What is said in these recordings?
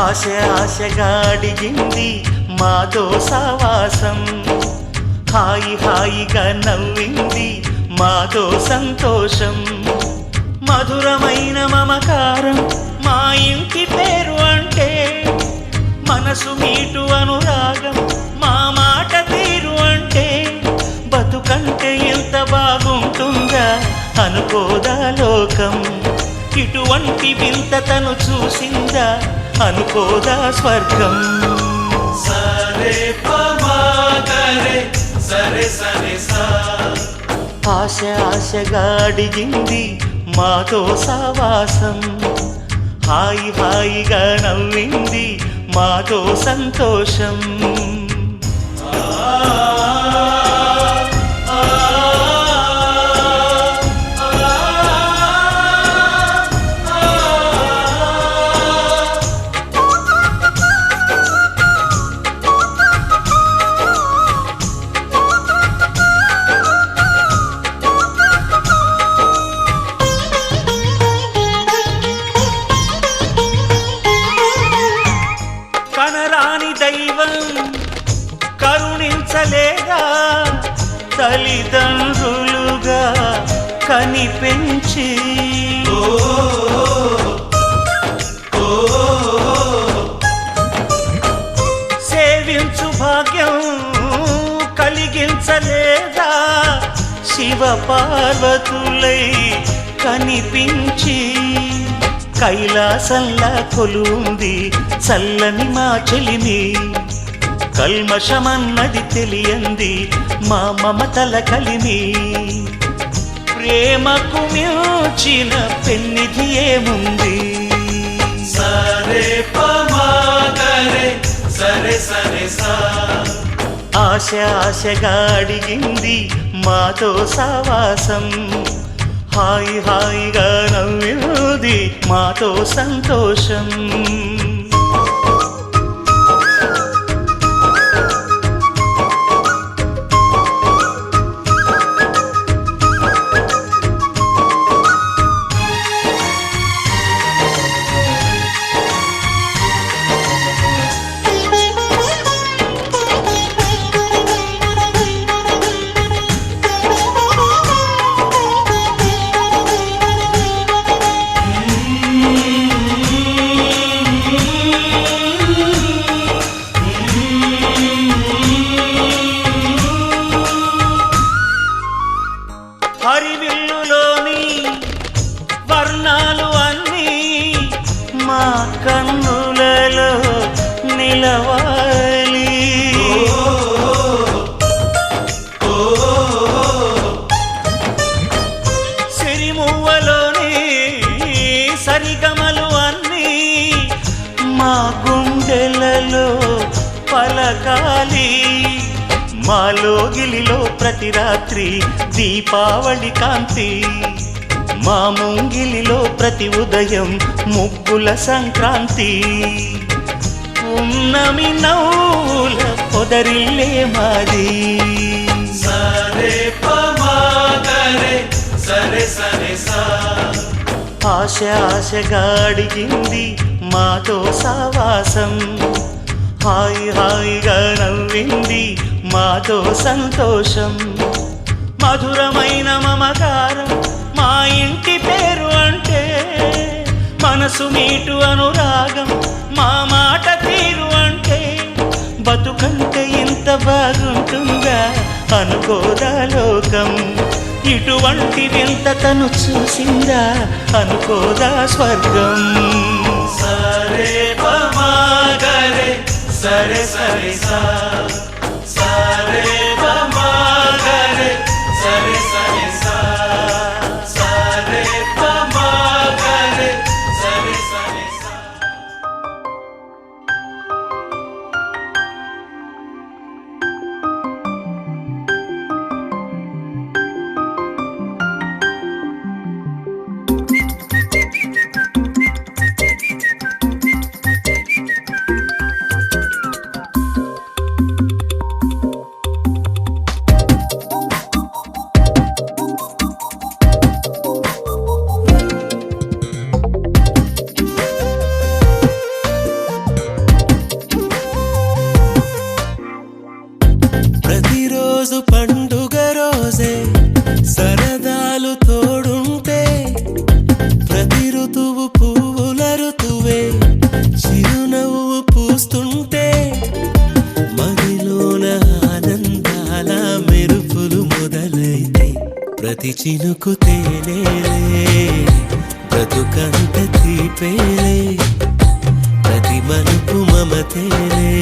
ఆశ ఆశగా అడిగింది మాతో సావాసం, హాయి హాయిగా నవ్వింది మాతో సంతోషం. మధురమైన మమకారం మా ఇంటి పేరు అంటే, మనసు మీటు అనురాగం మా మాట తీరు అంటే, బతుకంటే ఎంత బాగుంటుందా అనుకోదా లోకం. ఇటువంటి వింత తను చూసిందా అనుకోదా స్వర్గం. సరే పమాగరే సరే సరే సా. ఆశ ఆశగా అడిగింది మాతో సావాసం, హాయి హాయిగా నవ్వింది మాతో సంతోషం. కనరాని దైవం కరుణించలేగా, తల్లిదండ్రులుగా కనిపెంచి సేవించు భాగ్యం కలిగించలేదా, శివ పార్వతులై కనిపించి. కైలాసంలా కొలుంది చల్లని మా చెలిమి, కల్మషమన్నది తెలియంది మా మమతల కలిమి. ప్రేమకు మించిన పెన్నిధి ఏముంది. సరే పమాగరే సరే సరే సా. ఆశ ఆశగా అడిగింది మాతో సావాసం, హాయి హాయిగా నవ్వింది మాతో సంతోషం. హరివిల్లులోని వర్ణాలు అన్నీ మా కన్నులలో నిలవాలి. సిరిమువ్వలోని సరిగమలు అన్నీ మా గుండెలలో పలకాలి. మాలో గిలిలో ప్రతి రాత్రి దీపావళి కాంతి, మా ముంగిలిలో ప్రతి ఉదయం ముగ్గుల సంక్రాంతి. ఉన్నమి నవ్వుల పొదరిల్లే మాది. సరే పమాగరే సరే సరే సా. ఆశ ఆశగా అడిగింది మాతో సావాసం, హాయి హాయిగా నవ్వింది మాతో సంతోషం. మధురమైన మమకారం మా ఇంటి పేరు అంటే, మనసు మీటు అనురాగం మా మాట తీరు అంటే, బతుకంటే ఇంత బాగుంటుందా అనుకోదా లోకం. ఇటువంటి వింత తను చూసిందా అనుకోదా స్వర్గం. సరే పమాగరే సరే సరే సా. సరే పమాగరే సరే సరే సా. సరే పమాగరే సరే సరే సా. పండుగ రోజే సరదాలు తోడుంటే ప్రతి ఋతువు పువ్వుల ఋతువే చిరునవ్వు పూస్తుంటే మదిలోన ఆనందాల మెరుపులు మొదలైతే ప్రతి చినుకు తేనేలే బ్రతుకంత తీపేలే ప్రతి మలుపు మమతేలే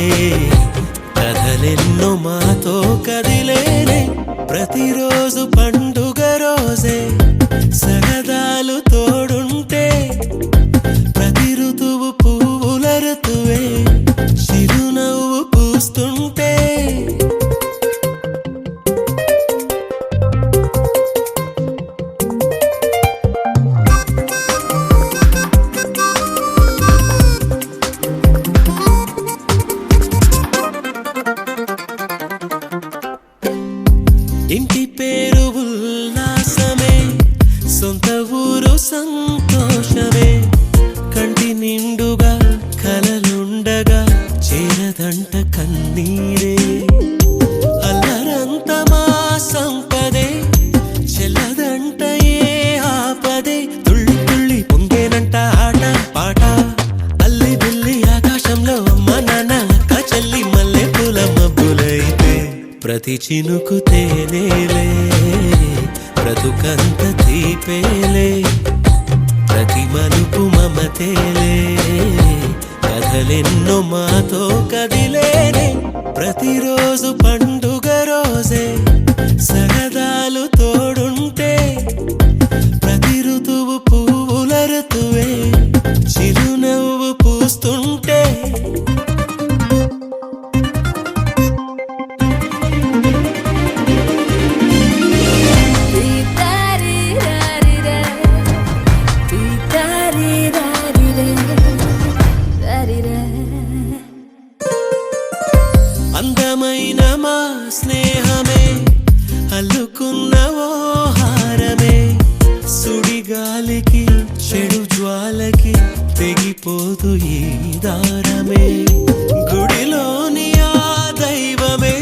కథలెన్నో మాతో కదిలేనే ప్రతిరోజు పండుగ రోజే సరదాలు తోడుంటే ప్రతి ఋతువు పువ్వుల ఋతువే చిరునవ్వు పూస్తుంటే ఇంటి పేరు ఉల్లాసమే సొంత ఊరు సంతోషమే కంటి నిండుగా కలలుండగా చేరదంట కన్నీరే అల్లరంత మా సంపదే చెల్లదంట ఏ ఆపదే తుళ్ళి తుళ్ళి పొంగేనంట ఆట పాట అల్లి బిల్లి ఆకాశంలో అమ్మ నాన్న అక్క చెల్లి మల్లె పూల మబ్బులైతే ప్రతి చినుకు తేనేలే బ్రతుకంత తీపేలే ప్రతి మలుపు మమతేలే కథలెన్నో మాతో కదిలేనే ప్రతిరోజు పండుగ రోజే సరదాలు తోడుంటే ప్రతి ఋతువు పువ్వుల ఋతువే చిరునవ్వు పూస్తుంటే అందమైన మా స్నేహమే అల్లుకున్న ఓ హారమే సుడిగాలికి చెడు జ్వాలకి తెగిపోదు ఈ దారమే గుడిలోని ఆ దైవమే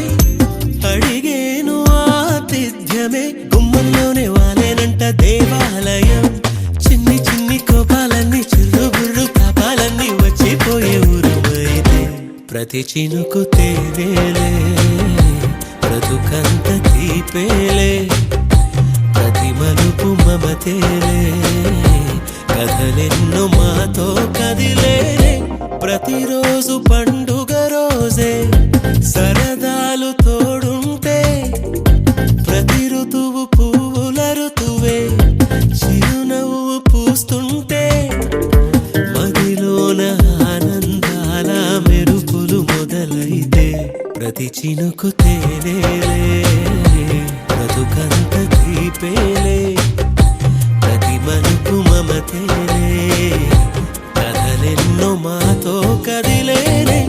అడిగేను ఆతిథ్యమే గుమ్మంలోనే వాలేనంట దేవాలయం చిన్ని చిన్ని కోపాలన్నీ చిల్లుబుర్రు పాపాలన్నీ వచ్చిపోయే ఊరుమైతే ప్రతి చినుకు తేనేలే బ్రతుకంత తీపేలే ప్రతి మలుపు మమతేలే కథలెన్నో మాతో కదిలేనే ప్రతిరోజు పండుగ రోజే సరదాలు తోడుంటే ప్రతి ఋతువు పువ్వుల ఋతువే చిరునవ్వు పూస్తుంటే మదిలోన ఆనందాల మెరుపులు మొదలైతే ప్రతి చినుకు తేనేలే బ్రతుకంత తీపేలే ప్రతి మలుపు మమతేలే కథలెన్నో మాతో కదిలేనే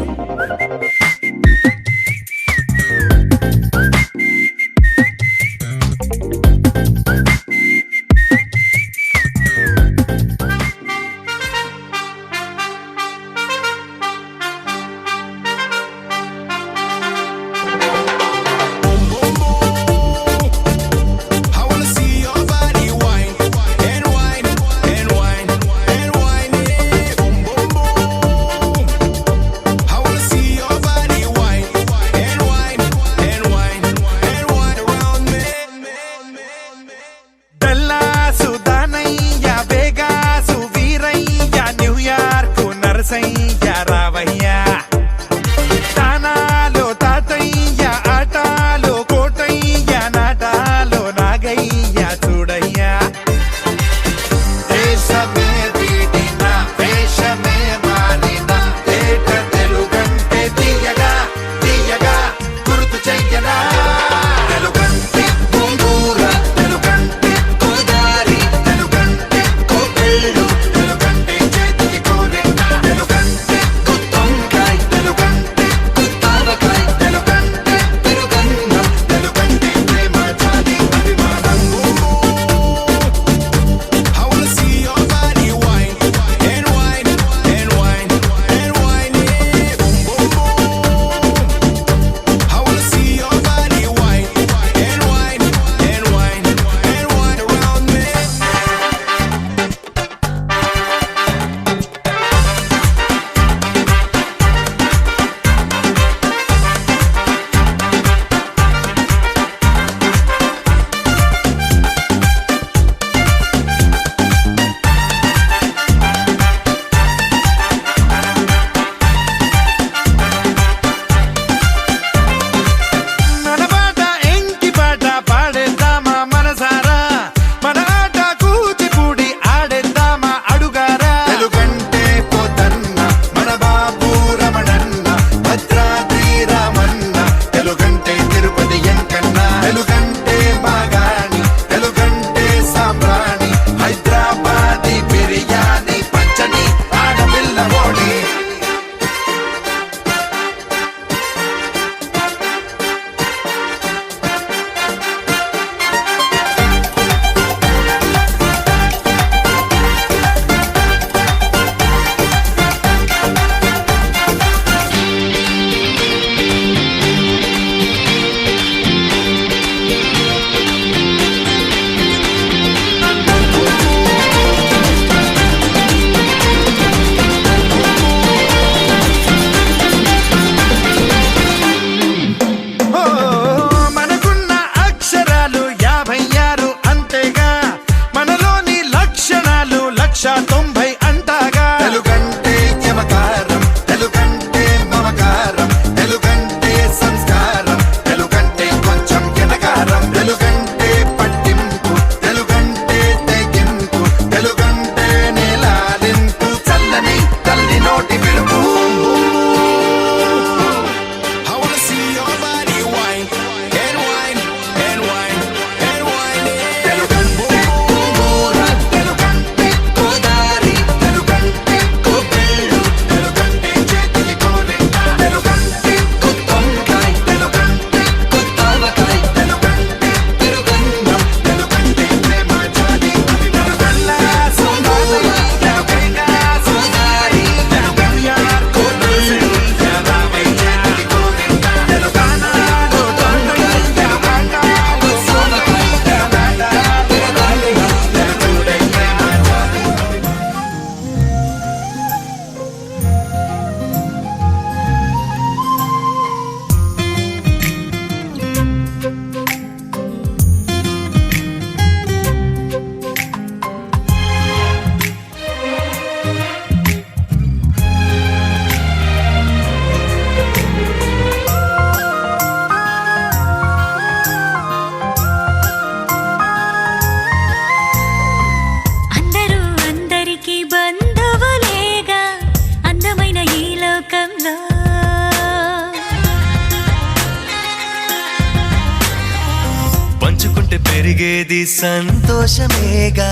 జరిగేది సంతోషమేగా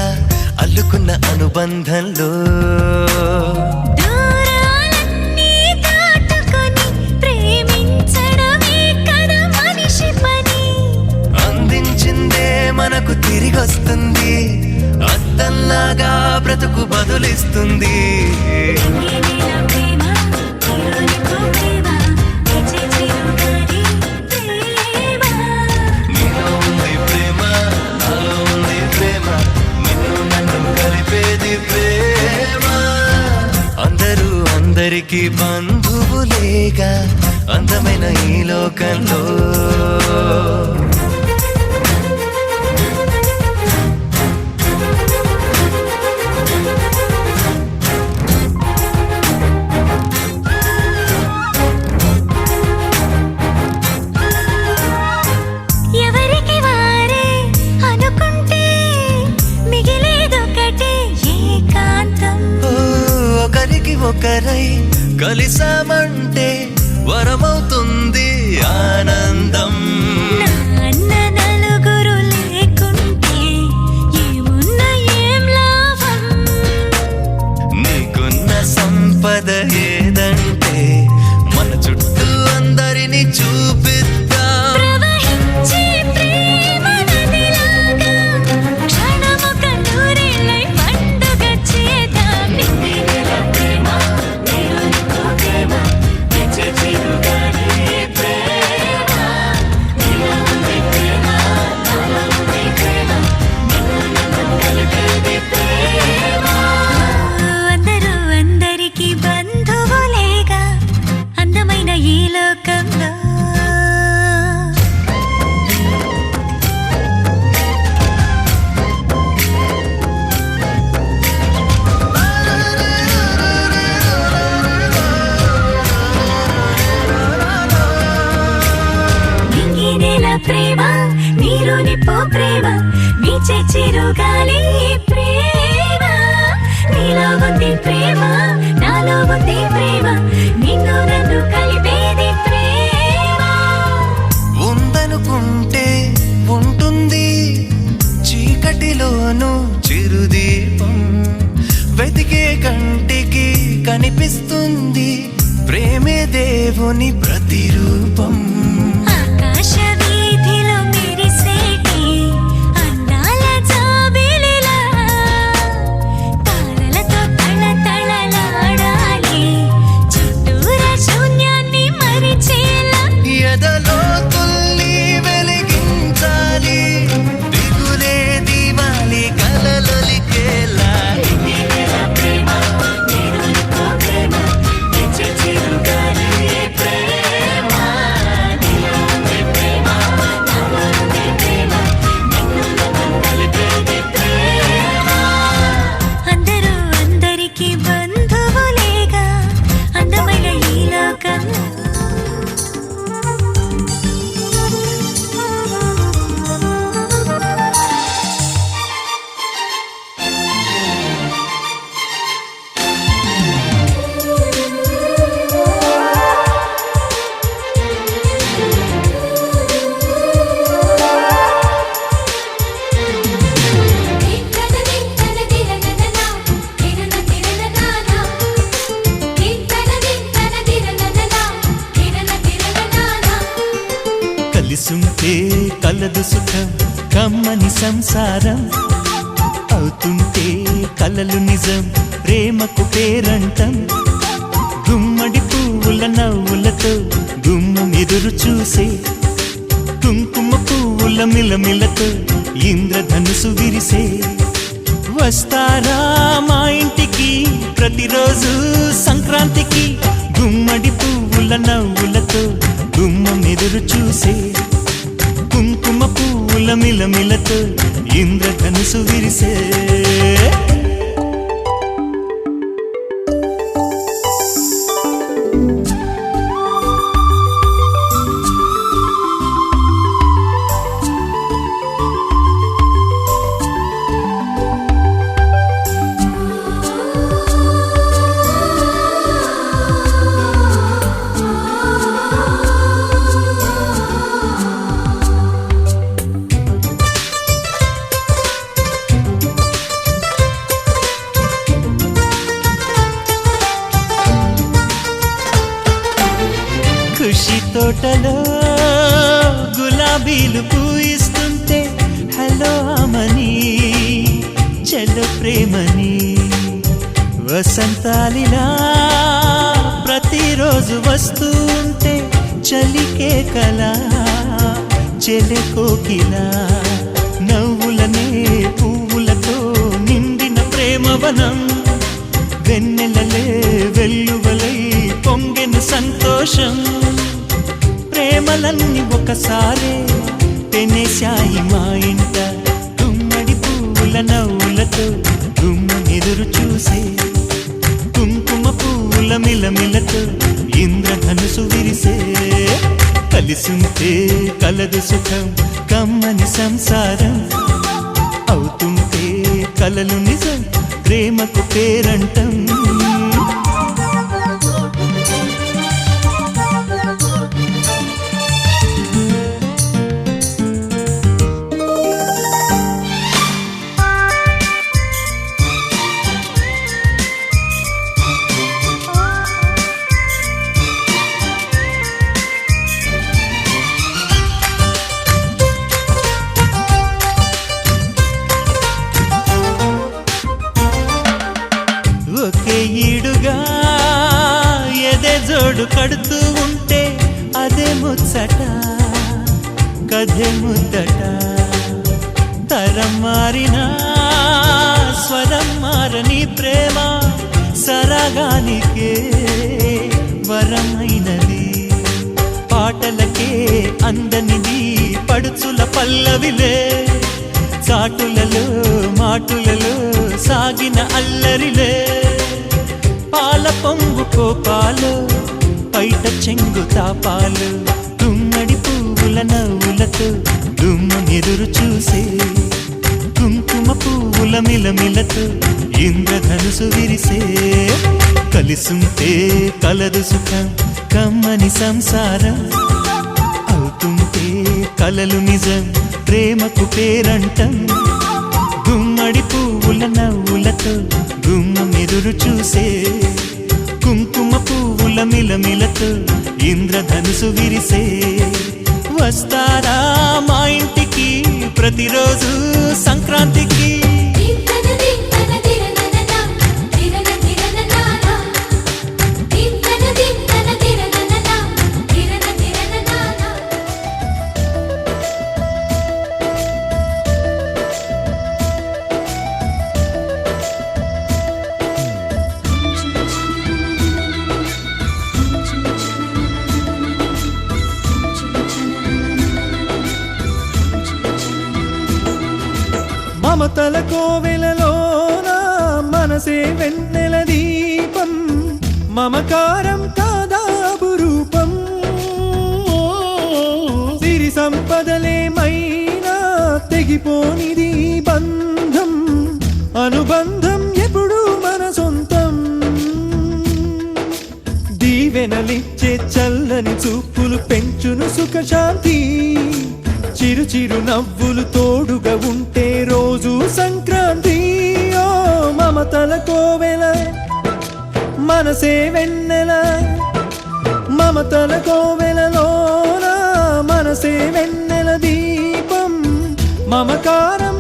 అల్లుకున్న అనుబంధంలో దూరాలన్నీ దాటుకొని ప్రేమించడమే కదా మనిషి పని. అందించిందే మనకు తిరిగొస్తుంది అద్దంలాగా బ్రతుకు బదులిస్తుంది నీలో ప్రేమ, నీలోనికో ప్రేమ, నిజ చిరుగాలి ప్రేమ. నీలో ఉంది ప్రేమ నాలో ఉంది ప్రేమ నిన్ను నన్ను కలిపేది ప్రేమ అందరూ అందరికీ బంధువులేగా అందమైన ఈ లోకంలో ఎవరికి వారే అనుకుంటే మిగిలేదొకటే ఏకాంతం. ఓ, ఒకరికి ఒకరై కలిసామంటే వరమవుతుంది ఆనందం నాన్న నలుగురు లేకుంటే ఏమున్న ఏం లాభం. నీకున్న సంపద ఏదంటే మన చుట్టూ అందరినీ చూపిద్దాం ప్రవహించే ప్రేమ నదిలాగా క్షణమొక నూరేళ్ళై పండుగ చేద్దాం. నిన్నేల ప్రేమ, నీలోనికో ప్రేమ, నిజ చిరుగాలి ప్రేమ. నీలో ఉంది ప్రేమ, నాలో ఉంది ప్రేమ, నిన్ను నన్ను కలిపేది ప్రేమ. అందరూ అందరికీ బంధువులేగా అందమైన ఈ లోకంలో. నింగినేల ప్రేమ, నీలోని పో ప్రేమ, నీచే చిరుగాలి ప్రేమ. నీలో ఉంది ప్రేమ, నాలో ఉంది ప్రేమ, నిన్ను నన్ను కలిపేది ప్రేమ. ఉందనుకుంటే ఉంటుంది చీకటిలోను చిరుదీపం వెతికే కంటికి కనిపిస్తుంది ప్రేమే దేవుని ప్రతిరూపం ఆకాశ వీధిలో మెరిసేటి అందాల జాబిలిలా తారలతో తళతళలాడాలి చుట్టూరా శూన్యాన్ని మరిచేలా. ఎదలో తుల్లి వెలిగించాలి దిగులే దివాలి కలలొలికేలా ప్రేమ, నీలోనికో ప్రేమ, నిజ చిరుగాలి ప్రేమ. నీలో ఉంది ప్రేమ, నాలో ఉంది ప్రేమ, నిన్ను నన్ను కలిపేది ప్రేమ. అందరూ అందరికీ బంధువులేగా అందమైన ఈ లోకంలో. కలిసుంటే కలదు సుఖం కమ్మని సంసారం అవుతుంటే కలలు నిజం ప్రేమకు పేరంటం గుమ్మడి పువ్వుల నవ్వులతో గుమ్మం ఎదురు చూసే కుంకుమ పువ్వుల మిలమిలతో ఇంద్రధనుసు విరిసే వస్తారా మా ఇంటికి ప్రతిరోజు సంక్రాంతికి గుమ్మడి పువ్వుల నవ్వులతో గుమ్మం ఎదురు చూసే కుంకుమ పువ్వుల మిలమిలతో ఇంద్రధనుసు విరిసే తోటలో గులాబీలు పూయిస్తుంటే హలో అమని చెల్లో ప్రేమని వసంతాలిలా ప్రతిరోజు వస్తూ ఉంటే చలికే కలా చెలె కోకిలా నవ్వులనే పువ్వులతో నిండిన ప్రేమవనం వెన్నెలలే వెల్లువలై పొంగెను సంతోషం ప్రేమలన్నీ ఒకసారే పెనేశాయి మా ఇంట గుమ్మడి పువ్వుల నవ్వులతో గుమ్మెదురు చూసే కుంకుమ పువ్వుల మిలమిలతో ఇంద్రధనుసు విరిసే కలిసుంటే కలదు సుఖం కమ్మని సంసారం అవుతుంటే కలలు నిజం ప్రేమకు పేరంటం ఒకే ఈడుగా ఎదే జోడు కడుతూ ఉంటే అదే ముచ్చట కథే ముద్దట తరం మారినా స్వరం మారని ప్రేమ సరగానికే వరమైనది పాటలకే అందనిది పడుచుల పల్లవిలే చాటులలో మాటులలో సాగిన అల్లరిలే పాల పొంగు కోపాలు పైట చెంగు తాపాలు గుమ్మడి పువ్వుల నవ్వులతో గుమ్మెదురు చూసే కుంకుమ పువ్వుల మిలమిలతో ఇంద్రధనుసు విరిసే కలిసుంటే కలదు సుఖం కమ్మని సంసారం అవుతుంటే కలలు నిజం ప్రేమకు పేరంటం గుమ్మడి పువ్వుల నవ్వులతో గుమ్మెదురు చూసే కుంకుమ పువ్వుల మిలమిలతో ఇంద్రధనుసు విరిసే వస్తారా మా ఇంటికి ప్రతిరోజు సంక్రాంతికి తింతన తింతన తిరనననా తిరన తిరననానా తింతన తింతన తిరనననా తిరన తిరననానా మమతల కోవెలలోన మనసే వెన్నెల దీపం మమకారం కాదాబు రూపం సిరి సంపదలేమైనా తెగిపోనిది బంధం అనుబంధం ఎప్పుడు మన సొంతం దీవెనలిచ్చే చల్లని చూపులు పెంచును సుఖశాంతి చిరు చిరు నవ్వులు తోడుగా ఉంటే రోజు సంక్రాంతి ఓ మమతల కోవెల మనసే వెన్నెల మమతల కోవెలలోన మనసే వెన్నెల దీపం మమకారం